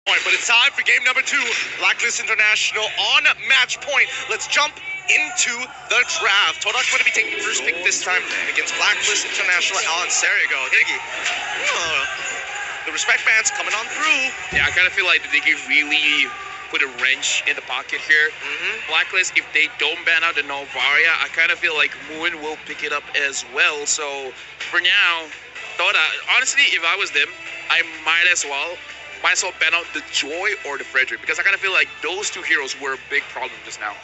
But it's time for game number 2, Blacklist International on match point. Let's jump into the draft. Todak going to be taking first pick this time against Blacklist International. Alan, there you go. Higgy. The respect band's coming on through. Yeah, I kind of feel like they could really put a wrench in the pocket here. Blacklist, if they don't ban out the Novaria, I kind of feel like Moon will pick it up as well. So for now, honestly, if I was them, I might as well ban out the Joy or the Frederick, because I kind of feel like those two heroes were a big problem just now.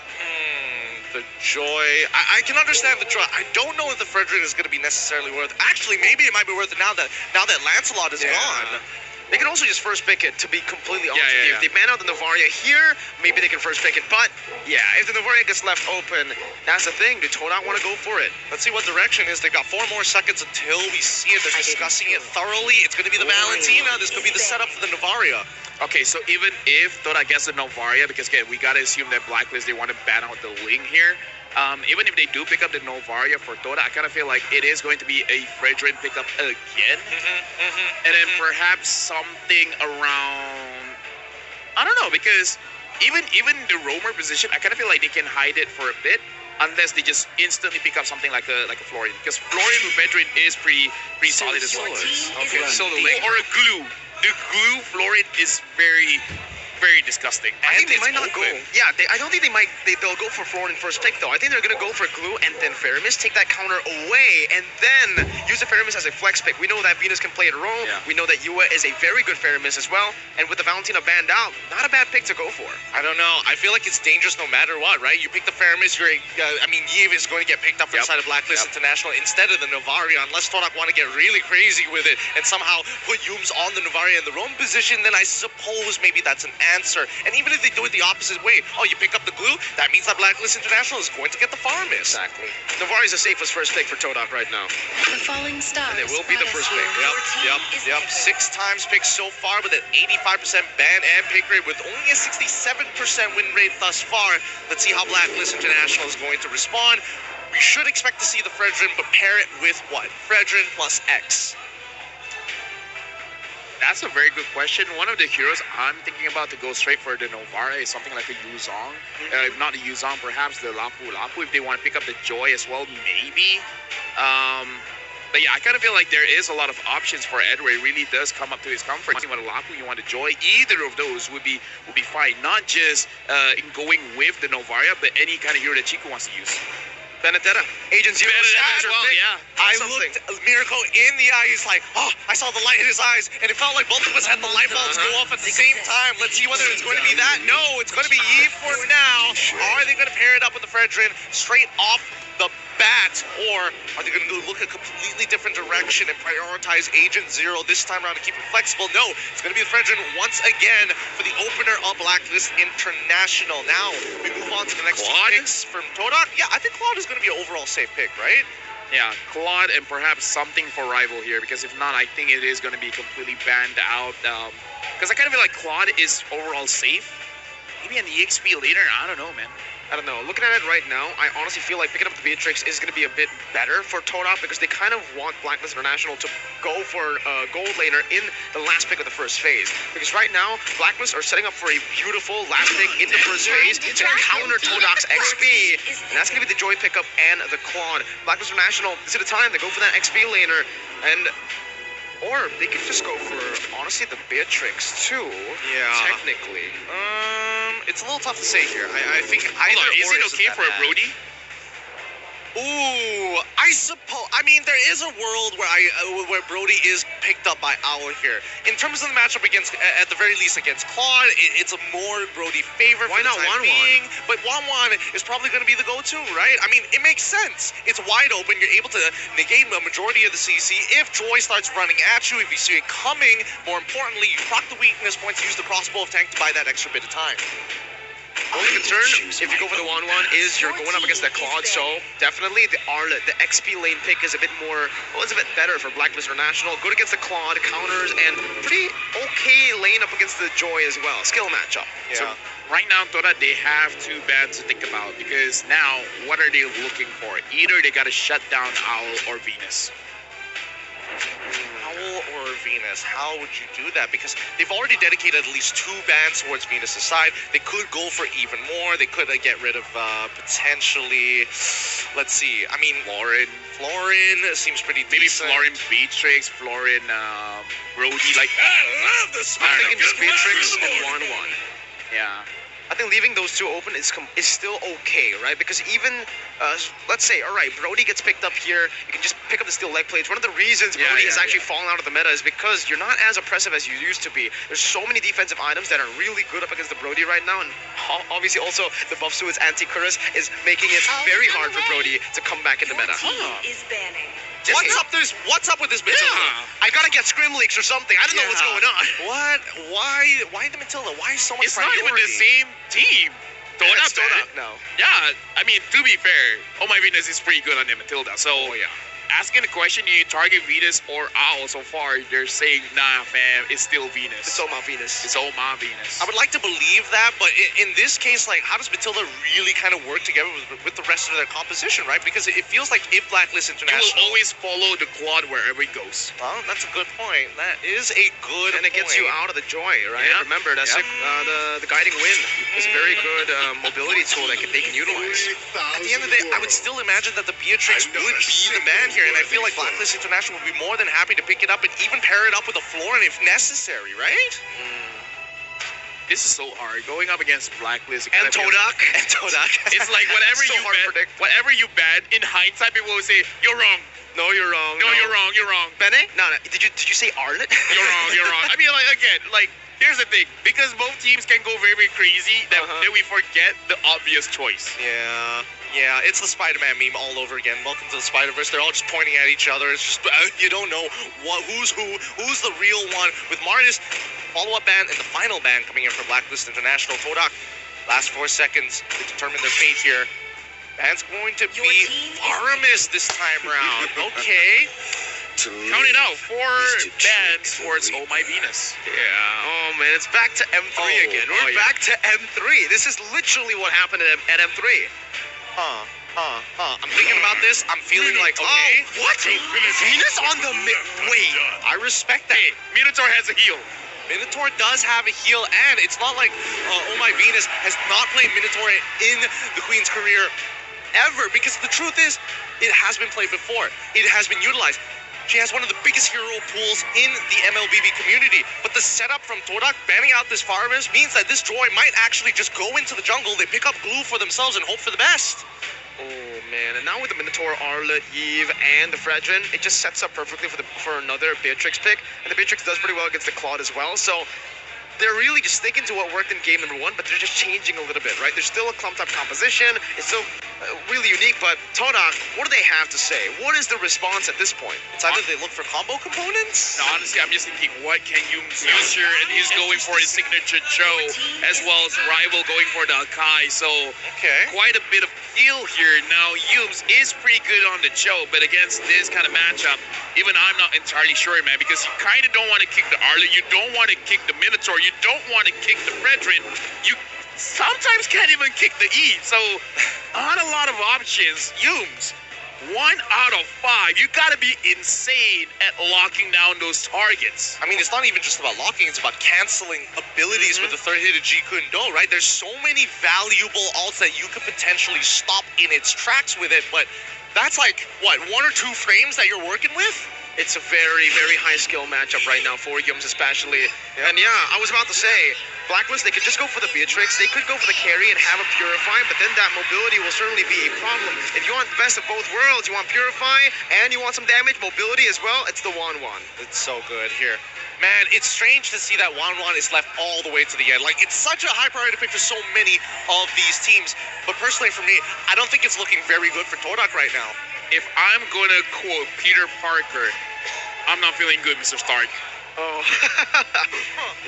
The Joy, I can understand the Joy. I don't know if the Frederick is going to be necessarily worth. Actually, maybe it might be worth it now that Lancelot is gone. They can also just first pick it, to be completely honest with you. If they ban out the Novaria here, maybe they can first pick it. But, yeah, if the Novaria gets left open, that's the thing. Do Todak want to go for it? Let's see what direction is. They've got 4 more seconds until we see it. They're discussing it thoroughly. It's going to be the Valentina. This could be the setup for the Novaria. Okay, so even if Todak gets the Novaria, because again, we got to assume that Blacklist, they want to ban out the Ling here. Even if they do pick up the Novaria for Todak, I kind of feel like it is going to be a Fredrin pickup again. And then perhaps something around, I don't know, because even the roamer position, I kind of feel like they can hide it for a bit unless they just instantly pick up something like a Florian, because Florian with Fredrin is pretty solid as well. Okay, so the Ling or a glue. The glue Florian is very disgusting. I think they might not go. Yeah, I don't think they'll go for Florian first pick though. I think they're gonna go for Glue and then Faramis, take that counter away, and then use the Faramis as a flex pick. We know that Venus can play a role. We know that Yua is a very good Faramis as well. And with the Valentina banned out, not a bad pick to go for. I don't know. I feel like it's dangerous no matter what, right? You pick the Faramis, Yiv is going to get picked up from the side of Blacklist International instead of the Novaria, unless Todak want to get really crazy with it and somehow put Yums on the Novaria in the roam position, then I suppose maybe that's an answer. And even if they do it the opposite way, you pick up the Glue, that means that Blacklist International is going to get the Faramis. Exactly. Novaria is the safest first pick for Todak right now. The falling stars. And it will be the first pick. Yep. 6 times picked so far with an 85% ban and pick rate with only a 67% win rate thus far. Let's see how Blacklist International is going to respond. We should expect to see the Fredrin, but pair it with what? Fredrin plus X. That's a very good question. One of the heroes I'm thinking about to go straight for the Novara is something like a Yuzong. If not the Yuzong, perhaps the Lapu. If they want to pick up the Joy as well, maybe. But yeah, I kind of feel like there is a lot of options for Ed where it really does come up to his comfort. You want a Lapu, you want a Joy, either of those would be fine. Not just in going with the Novaria, but any kind of hero that Chico wants to use. Benedetta. Agent Zero as well, yeah. I looked Miracle in the eye. He's like, I saw the light in his eyes, and it felt like both of us had the light bulbs go off at the same time. Let's see whether it's going to be that. No, it's going to be Yi for now. Are they going to pair it up with the Fredrin straight off the bat, or are they going to look a completely different direction and prioritize Agent Zero this time around to keep it flexible? No, it's going to be the Fredrin once again for the opener of Blacklist International. Now, we move on to the next 2 picks from Todak. Yeah, I think Claude is going to be an overall safe pick, right? Yeah, Claude and perhaps something for Rival here, because if not, I think it is going to be completely banned out. Because I kind of feel like Claude is overall safe. Maybe an EXP later, I don't know, man. I don't know. Looking at it right now, I honestly feel like picking up the Beatrix is going to be a bit better for Todak, because they kind of want Blacklist International to go for gold laner in the last pick of the first phase. Because right now, Blacklist are setting up for a beautiful last pick in the first phase to counter Todak's XP. And that's going to be the Joy pickup and the Claude. Blacklist International, this is the time they go for that XP laner. Or they could just go for, honestly, the Beatrix too. Yeah. Technically. It's a little tough to say here. I think either is it okay for a Brody? Ooh, I suppose. I mean, there is a world where Brody is picked up by Owl here. In terms of the matchup against, at the very least against Claude, it's a more Brody favorite. Why not Wanwan? But Wanwan is probably going to be the go-to, right? I mean, it makes sense. It's wide open. You're able to negate the majority of the CC. If Joy starts running at you, if you see it coming, more importantly, you proc the weakness points, use the crossbow of tank to buy that extra bit of time. Only concern, if you go for the Wanwan, is you're going up against that Claude, so definitely the XP lane pick is a bit more, it's a bit better for Blacklist International. Good against the Claude, counters, and pretty okay lane up against the Joy as well. Skill matchup. Yeah. So right now, Toda, they have 2 bans to think about, because now, what are they looking for? Either they got to shut down Owl or Venus. Owl or Venus. How would you do that? Because they've already dedicated at least 2 bans towards Venus' side. They could go for even more. They could get rid of potentially, let's see. I mean, Florin seems pretty Maybe decent. Florin Beatrix, Florin Brody. Like, I love the I'm thinking just Beatrix and 1-1. Yeah. I think leaving those 2 open is still okay, right? Because even, let's say, all right, Brody gets picked up here. You can just pick up the steel leg plates. One of the reasons Brody has actually fallen out of the meta is because you're not as oppressive as you used to be. There's so many defensive items that are really good up against the Brody right now. And obviously also the buffs to its anti-Cuirass is making it very hard for Brody to come back in the meta. Is banning. What's up with this Matilda? I gotta get scrim leaks or something. I don't know what's going on. What? Why the Matilda? Why so much It's priority? not even the same team. It's Todak. no. Yeah, I mean, to be fair, Oh My Venus is pretty good on the Matilda. So, asking the question, do you target Venus or Owl so far? They're saying, nah, fam, it's still Venus. It's all my Venus. It's all my Venus. I would like to believe that, but in this case, like, how does Matilda really kind of work together with the rest of their composition, right? Because it feels like if Blacklist You International... will always follow the Claude wherever he goes. Well, that's a good point. That is a good And it gets you out of the joy, right? Yeah. Remember, that's the guiding wind is a very good mobility tool that they can utilize. At the end of the day, I would still imagine that the Beatrix would be the man here, and I feel like Blacklist International would be more than happy to pick it up and even pair it up with a Florin if necessary, right? This is so hard. Going up against Blacklist. And Todak. It's like whatever So you hard to bet, predict. whatever you bet, in hindsight, people will say, you're wrong. No, you're wrong. No, you're wrong. You're wrong. Bene? No. Did you say Arlet? You're wrong. You're wrong. I mean, like, again, like, here's the thing. Because both teams can go very, very crazy, that we forget the obvious choice. Yeah, it's the Spider-Man meme all over again. Welcome to the Spider-Verse. They're all just pointing at each other. It's just, you don't know who's the real one. With Martis, follow-up ban, and the final ban coming in for Blacklist International. Todak, last 4 seconds to determine their fate here. Ban's going to be Aramis this time round. Okay. Count it out. 4 bans towards Oh My Venus. Yeah. Oh man, it's back to M3 again. We're back to M3. This is literally what happened at M3. I'm thinking about this. I'm feeling like, okay. What? Venus on the wait. I respect that. Hey, Minotaur has a heal. Minotaur does have a heal, and it's not like Oh My Venus has not played Minotaur in the Queen's career ever, because the truth is, it has been played before. It has been utilized. She has one of the biggest hero pools in the MLBB community, but the setup from Todak banning out this Faramis means that this droid might actually just go into the jungle, they pick up glue for themselves and hope for the best. Oh man, and now with the Minotaur, Arlet, Eve, and the Fredrin, it just sets up perfectly for another Beatrix pick, and the Beatrix does pretty well against the Claude as well, so they're really just sticking to what worked in game number 1, but they're just changing a little bit, right? There's still a clumped-up composition. It's still really unique, but Todak, what do they have to say? What is the response at this point? It's either they look for combo components. No, honestly, I'm just thinking, what can you use here? And he's going for his signature Cho, as well as Rival going for the Akai. So, quite a bit of feel here. Now, Yums is pretty good on the Cho, but against this kind of matchup, even I'm not entirely sure, man, because you kind of don't want to kick the Arlet. You don't want to kick the Minotaur. You don't want to kick the Fredrin. You sometimes can't even kick the E. So, not a lot of options. Yums, 1 out of 5. You gotta be insane at locking down those targets. I mean, it's not even just about locking, it's about canceling abilities with the third hit of G Kundo, right? There's so many valuable ults that you could potentially stop in its tracks with it, but that's like, what, 1 or 2 frames that you're working with? It's a very, very high skill matchup right now for Yums especially. And yeah, I was about to say, Blacklist, they could just go for the Beatrix, they could go for the carry and have a Purify, but then that mobility will certainly be a problem. If you want the best of both worlds, you want Purify and you want some damage, mobility as well, it's the 1-1. It's so good here. Man, it's strange to see that 1-1 is left all the way to the end. Like, it's such a high priority pick for so many of these teams. But personally for me, I don't think it's looking very good for Todak right now. If I'm gonna quote Peter Parker, I'm not feeling good, Mr. Stark. Oh,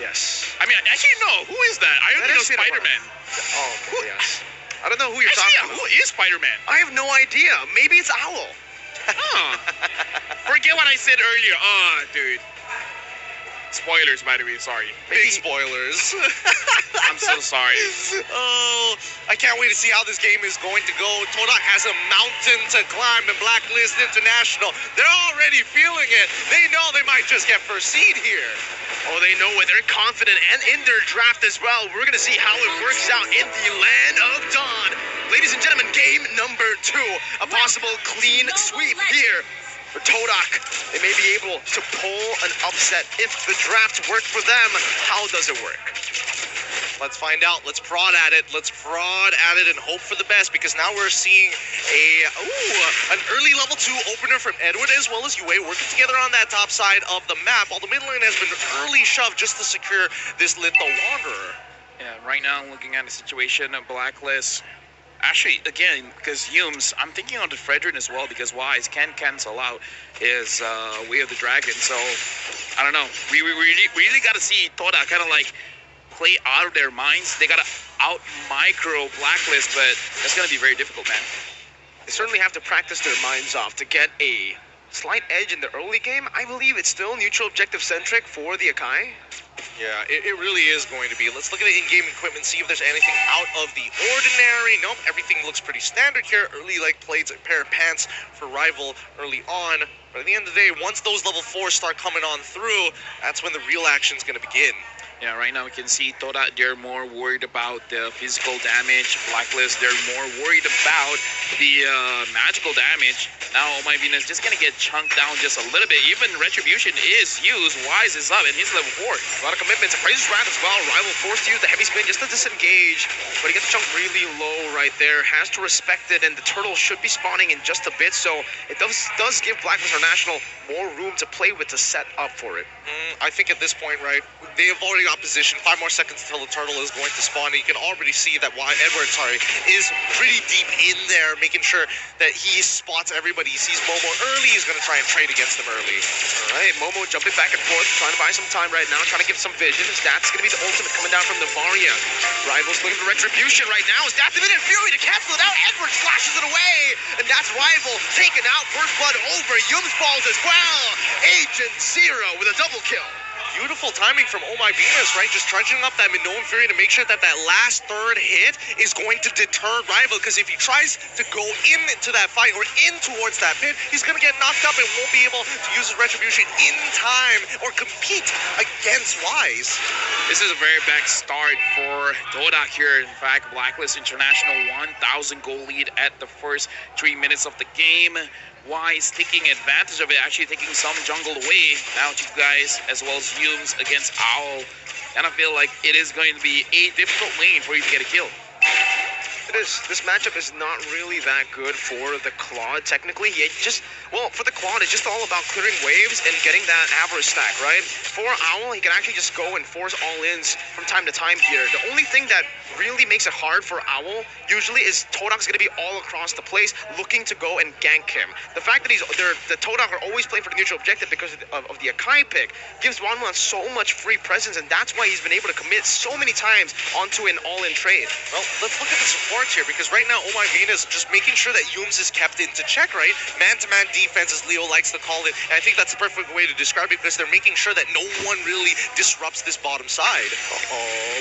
yes. I mean, actually, no. Who is that? I only know Spider-Man. Oh, yes. I don't know who you're Actually, talking about. who is Spider-Man? I have no idea. Maybe it's Owl. Huh. Forget what I said earlier. Dude. Spoilers, by the way, sorry. Big spoilers. I'm so sorry. Oh, I can't wait to see how this game is going to go. Todak has a mountain to climb in Blacklist International. They're already feeling it. They know they might just get first seed here. Oh, they know it. They're confident and in their draft as well. We're going to see how it works out in the land of Dawn. Ladies and gentlemen, game number 2. A possible clean sweep here for Todak. They may be able to pull an upset if the draft worked for them. How does it work? Let's find out. Let's prod at it. Let's prod at it and hope for the best, because now we're seeing an early level 2 opener from Edward as well as UA working together on that top side of the map. While the mid lane has been early shoved just to secure this Little Wanderer. Yeah, right now looking at the situation of Blacklist. Actually, again, because Humes, I'm thinking on the Fredrin as well, because Wise can cancel out his Way of the Dragon. So, I don't know. We really got to see Toda kind of like play out of their minds. They got to out-micro Blacklist, but that's going to be very difficult, man. They certainly have to practice their minds off to get a slight edge in the early game. I believe it's still neutral objective centric for the Akai. Yeah, it really is going to be. Let's look at the in-game equipment, see if there's anything out of the ordinary. Nope, everything looks pretty standard here. Early like plates, a pair of pants for Rival early on. But at the end of the day, once those level 4s start coming on through, that's when the real action's going to begin. Yeah, right now we can see Toda, they're more worried about the physical damage. Blacklist, they're more worried about the magical damage. Now, Oh My Venus just gonna get chunked down just a little bit. Even Retribution is used. Wise is up, and he's level 4. A lot of commitments. Praises Wrath as well. Rival forced to use the heavy spin just to disengage. But he gets chunked really low right there. Has to respect it, and the turtle should be spawning in just a bit. So it does give Blacklist International more room to play with to set up for it. I think at this point, right, they have already got position. 5 more seconds until the turtle is going to spawn. And you can already see that Edward, is pretty deep in there, making sure that he spots everybody. He sees Momo early. He's going to try and trade against them early. All right, Momo jumping back and forth, trying to buy some time right now, trying to give some vision. That's going to be the ultimate coming down from Navaria. Rivals looking for Retribution right now. Is that the minute Fury to cancel it out? Edward slashes it away, and that's Rival taken out. First blood over. Yums falls as well. Agent Zero with a double kill. Beautiful timing from Oh My Venus, right? Just trudging up that Minoan Fury to make sure that that last third hit is going to deter Rival, because if he tries to go into that fight or in towards that pit, he's going to get knocked up and won't be able to use his Retribution in time or compete against Wise. This is a very bad start for Todak here. In fact, Blacklist International 1,000 goal lead at the first 3 minutes of the game. Wise taking advantage of it, actually taking some jungle away. Now you guys, as well as Humes against Owl. And I feel like it is going to be a difficult lane for you to get a kill. It is. This matchup is not really that good for the Claude, technically. For the Claude, it's just all about clearing waves and getting that average stack, right? For Owl, he can actually just go and force all-ins from time to time here. The only thing that really makes it hard for Owl, usually, is Todak's going to be all across the place, looking to go and gank him. The fact that the Todak are always playing for the neutral objective because of the Akai pick gives Wanwan so much free presence, and that's why he's been able to commit so many times onto an all-in trade. Well, let's look at the support here, because right now, Oh My Venus just making sure that Humes is kept into check, right? Man-to-man defense, as Leo likes to call it. And I think that's the perfect way to describe it, because they're making sure that no one really disrupts this bottom side.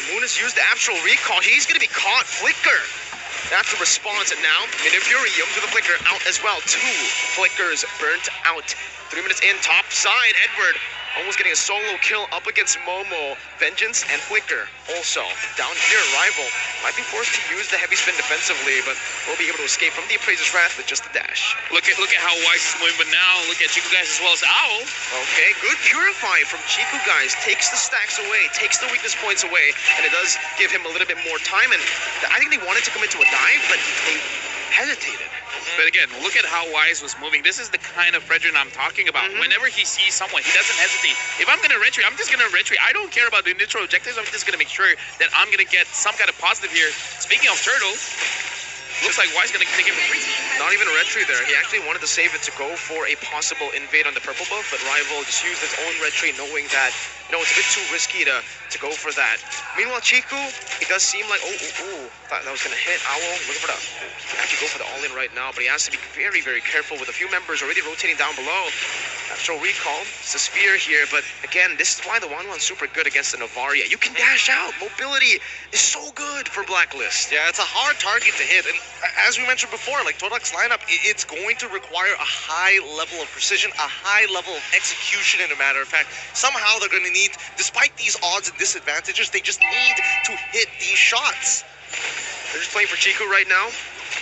Moon has used the actual recall. He's going to be caught. Flicker. That's the response, and now Minifurium to the Flicker out as well. 2 Flickers burnt out. 3 minutes in, top side. Edward almost getting a solo kill up against Momo. Vengeance and Flicker also down here. Rival might be forced to use the heavy spin defensively, but will be able to escape from the Appraiser's Wrath with just a dash. Look at how Wise is moving, but now look at Chiku guys as well as Owl. Okay, good Purify from Chiku guys. Takes the stacks away, takes the weakness points away, and it does give him a little bit more time. And I think they wanted to commit to a dive, but they hesitated. But again, look at how Wise was moving. This is the kind of Fredrin I'm talking about. Whenever he sees someone, he doesn't hesitate. If I'm going to retreat, I'm just going to retreat. I don't care about the neutral objectives. I'm just going to make sure that I'm going to get some kind of positive here. Speaking of turtle, looks like Wise going to take it for free. Not even a retreat there. He actually wanted to save it to go for a possible invade on the purple buff, but Rival just used his own retreat, knowing that, it's a bit too risky to go for that. Meanwhile, Chiku, it does seem like, thought that was going to hit Owl. Looking for he can actually go for the all-in right now, but he has to be very, very careful with a few members already rotating down below. Show recall. It's a spear here, but again, this is why the 1-1's super good against the Novaria. You can dash out. Mobility is so good for Blacklist. Yeah, it's a hard target to hit, and as we mentioned before, like Todak's lineup, it's going to require a high level of precision, a high level of execution. In a matter of fact, somehow they're going to need, despite these odds and disadvantages, they just need to hit these shots. They're just playing for Chiku right now.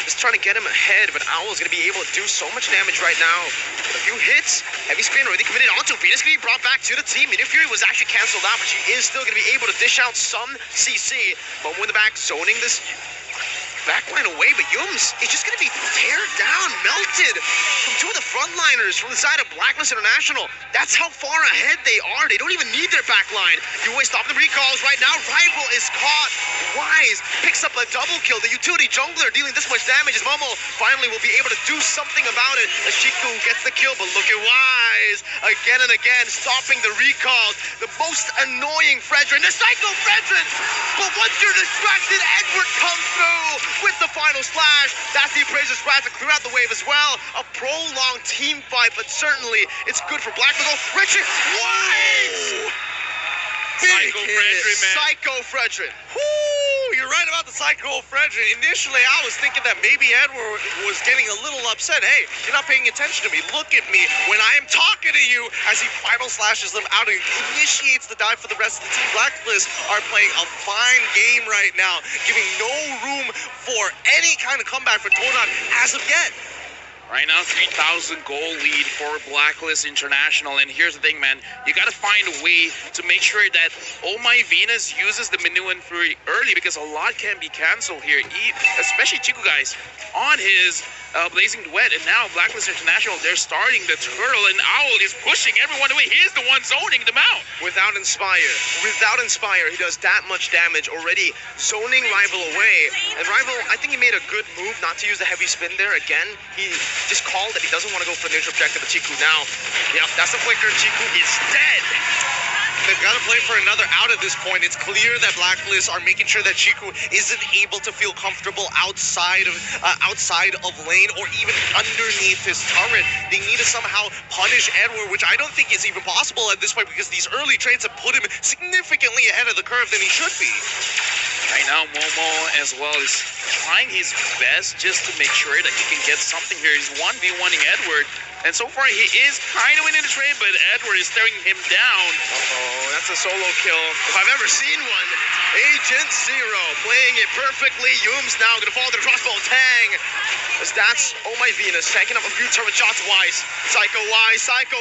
Just trying to get him ahead, but Owl's going to be able to do so much damage right now. With a few hits, heavy spin already committed onto Venus, going to be brought back to the team. Mid Fury was actually canceled out, but she is still going to be able to dish out some CC. But in the back, zoning this backline away, but Yums is just going to be teared down, melted from two of the frontliners from the side of Blacklist International. That's how far ahead they are. They don't even need their backline. Yue stop the recalls right now. Rival is caught. Wise picks up a double kill. The utility jungler dealing this much damage as Momo finally will be able to do something about it as Chiku gets the kill, but look at Wise again and again stopping the recalls. The most annoying Fredrin, the Psycho Fredrin! But once you're distracted, Edward comes through with the final slash. That's the Appraiser's Wrath to clear out the wave as well. A prolonged team fight, but certainly it's good for Blacklist. Richard, Wise! Psycho Fredrin, man. Psycho Fredrin. Woo! You're right about the Psycho Fredrin. Initially, I was thinking that maybe Edward was getting a little upset. Hey, you're not paying attention to me. Look at me when I am talking to you, as he final slashes them out and initiates the dive for the rest of the team. Blacklist are playing a fine game right now, giving no room for any kind of comeback for Todak as of yet. Right now, 3,000 goal lead for Blacklist International. And here's the thing, man. You got to find a way to make sure that Oh My Venus uses the Minu and Fury early, because a lot can be canceled here. Especially Chiku, guys, on his Blazing Duet. And now Blacklist International, they're starting the turtle, and Owl is pushing everyone away. He's the one zoning them out. Without Inspire, he does that much damage already, zoning Rival away. And Rival, I think he made a good move not to use the heavy spin there. Again, he just called that he doesn't want to go for the neutral objective, but Chiku now, yep, that's the flicker. Chiku is dead. They've got to play for another out at this point. It's clear that Blacklist are making sure that Chiku isn't able to feel comfortable outside of lane or even underneath his turret. They need to somehow punish Edward, which I don't think is even possible at this point, because these early trades have put him significantly ahead of the curve than he should be. Right now, Momo as well is trying his best just to make sure that he can get something here. He's 1v1ing Edward, and so far he is kind of winning the trade, but Edward is staring him down. Uh-oh, that's a solo kill if I've ever seen one. Agent Zero playing it perfectly. Yum's now going to fall to the crossbow. Tang. As that's Oh My Venus taking up a few turret shots. Wise. Psycho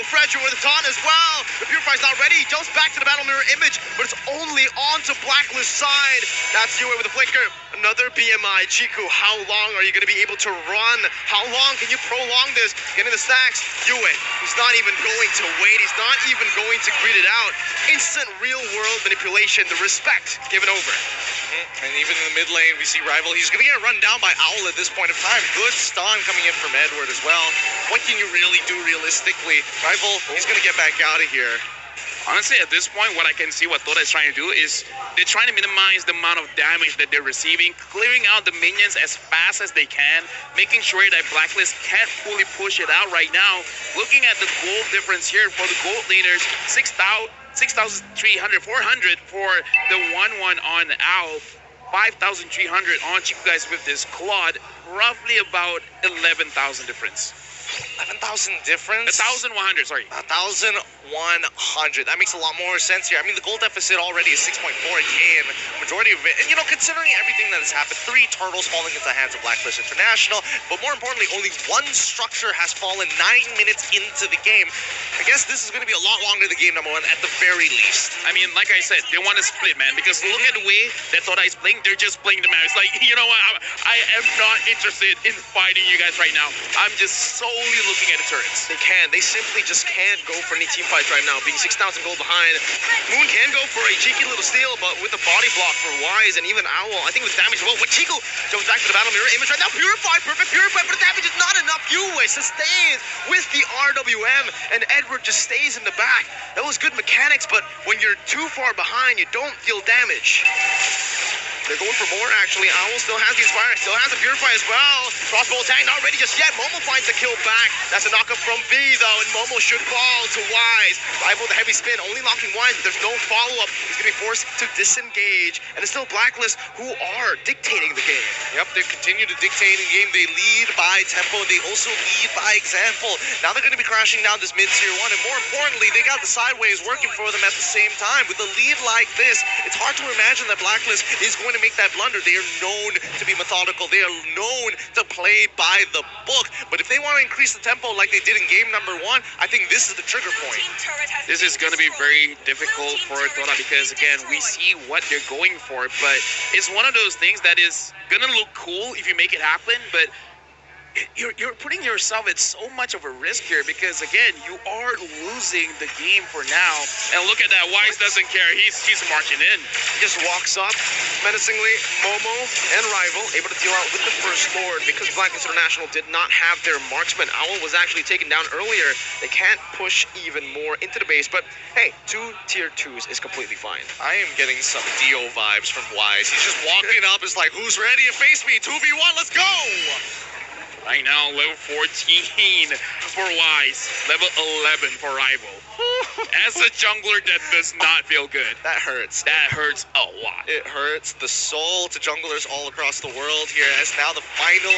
Fredrin with a taunt as well. The Purifier's not ready. He jumps back to the battle mirror image, but it's only onto Blacklist side. That's Yue with a flicker. Another BMI. Chiku, how long are you going to be able to run? How long can you prolong this? Getting the stacks. Yue, he's not even going to wait. He's not even going to greet it out. Instant real-world manipulation. The respect given over. And even in the mid lane, we see Rival. He's going to get run down by Owl at this point of time. Good stun coming in from Edward as well. What can you really do realistically? Rival, he's going to get back out of here. Honestly, at this point, what I can see what Toda is trying to do is they're trying to minimize the amount of damage that they're receiving, clearing out the minions as fast as they can, making sure that Blacklist can't fully push it out right now. Looking at the gold difference here for the gold leaders, 6,300, 400 for the 1-1 on Owl, 5,300 on Chiku, guys, with this Claude, roughly about 11,000 difference. 11,000 difference? 1,100, sorry. 1,100. That makes a lot more sense here. I mean, the goal deficit already is 6.4K, and majority of it, and considering everything that has happened, 3 turtles falling into the hands of Blacklist International, but more importantly, only 1 structure has fallen 9 minutes into the game. I guess this is going to be a lot longer than game number 1 at the very least. I mean, like I said, they want to split, man, because look at the way that Toda is playing. They're just playing the map. It's like, you know what, I am not interested in fighting you guys right now. I'm just solely looking at the turrets. They simply just can't go for any team fights right now, being 6,000 gold behind. Moon can go for a cheeky little steal, but with a body block for Wise and even Owl, I think with damage as well. But Chiku jumps back to the battle mirror image right now. Perfect Purify, but the damage is not enough. Yue sustains with the RWM, and Edward just stays in the back. That was good mechanics, but when you're too far behind, you don't deal damage. They're going for more, actually. Owl still has the Inspire, still has the Purify as well. Crossbow tag not ready just yet. Momo finds the kill back. back. That's a knockup from B, though, and Momo should fall to Wise. Rival the heavy spin, only locking Wise, but there's no follow-up. He's going to be forced to disengage. And it's still Blacklist who are dictating the game. Yep, they continue to dictate in the game. They lead by tempo. They also lead by example. Now they're going to be crashing down this mid-tier 1. And more importantly, they got the sideways working for them at the same time. With a lead like this, it's hard to imagine that Blacklist is going to make that blunder. They are known to be methodical. They are known to play by the book. But if they want to increase the tempo like they did in game number 1, I think this is the trigger point. This is going to be very difficult for Todak because, again, we see what they're going for, but it's one of those things that is going to look cool if you make it happen, but you're putting yourself at so much of a risk here because, again, you are losing the game for now. And look at that. Wise doesn't care. He's marching in. He just walks up menacingly. Momo and Rival able to deal out with the first Lord because Blacklist International did not have their marksman. Owl was actually taken down earlier. They can't push even more into the base, but hey, 2 tier 2s is completely fine. I am getting some Dio vibes from Wise. He's just walking up. It's like, who's ready to face me? 2v1, let's go! Right now, level 14 for Wise, level 11 for Rival. As a jungler, that does not feel good. That hurts. That hurts a lot. It hurts the soul to junglers all across the world here, as now the final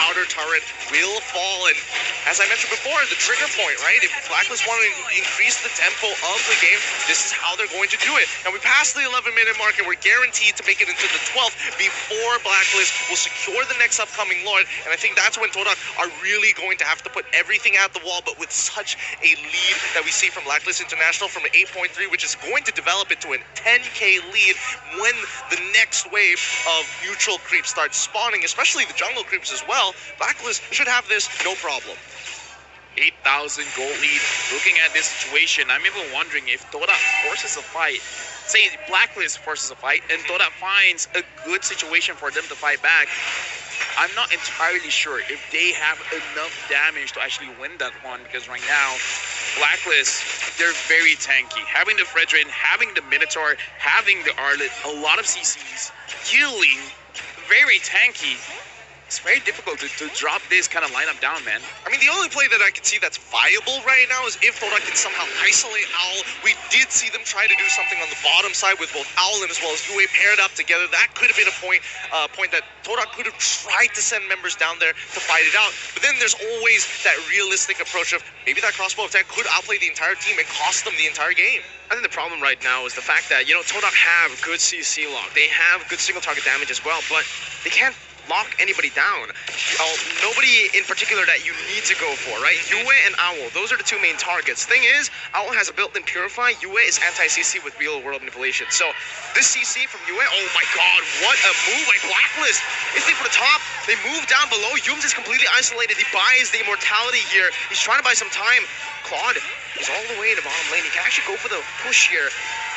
outer turret will fall. And as I mentioned before, the trigger point, right? If Blacklist want to increase the tempo of the game, this is how they're going to do it. Now we passed the 11-minute mark, and we're guaranteed to make it into the 12th before Blacklist will secure the next upcoming Lord. And I think that's when Todak are really going to have to put everything at the wall, but with such a lead that we see from Blacklist International from an 8.3, which is going to develop into a 10k lead when the next wave of neutral creeps starts spawning, especially the jungle creeps as well. Blacklist should have this no problem. 8,000 gold lead. Looking at this situation, I'm even wondering if Todak forces a fight. Say Blacklist forces a fight, and Todak finds a good situation for them to fight back. I'm not entirely sure if they have enough damage to actually win that one, because right now, Blacklist, they're very tanky. Having the Fredrin, having the Minotaur, having the Arlet, a lot of CCs, healing, very tanky. It's very difficult to drop this kind of lineup down, man. I mean, the only play that I can see that's viable right now is if Todak can somehow isolate Owl. We did see them try to do something on the bottom side with both Owl and as well as Yue paired up together. That could have been a point that Todak could have tried to send members down there to fight it out. But then there's always that realistic approach of maybe that crossbow attack could outplay the entire team and cost them the entire game. I think the problem right now is the fact that, Todak have good CC lock. They have good single target damage as well, but they can't lock anybody down. Nobody in particular that you need to go for, right? Yue and Owl, those are the 2 main targets. Thing is, Owl has a built-in Purify. Yue is anti-CC with real-world manipulation. So this CC from Yue, oh my god, what a move by Blacklist. Instinct for the top, they move down below. Yums is completely isolated. He buys the immortality here. He's trying to buy some time. Claude is all the way in the bottom lane. He can actually go for the push here.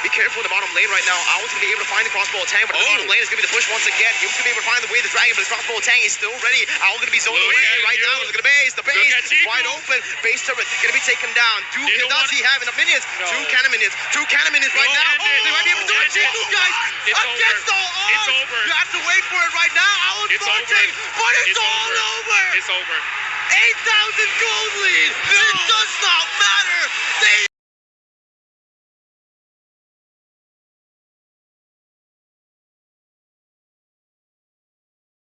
Be careful in the bottom lane right now. Owl's going to be able to find the crossbow attack, but the bottom lane is going to be the push once again. Yum's going to be able to find the way to Dragon, but his crossbow attack is still ready. Owl going to be zoned away right now. Look at the base. The base wide open. Base turret going to be taken down. Does he have enough minions? No. 2 cannon minions. 2 cannon minions right now. They might be able to do it. Jingle, guys. Against all odds. It's over. You have to wait for it right now. Owl's marching, but it's all over. It's over. 8,000 gold lead. It does not matter.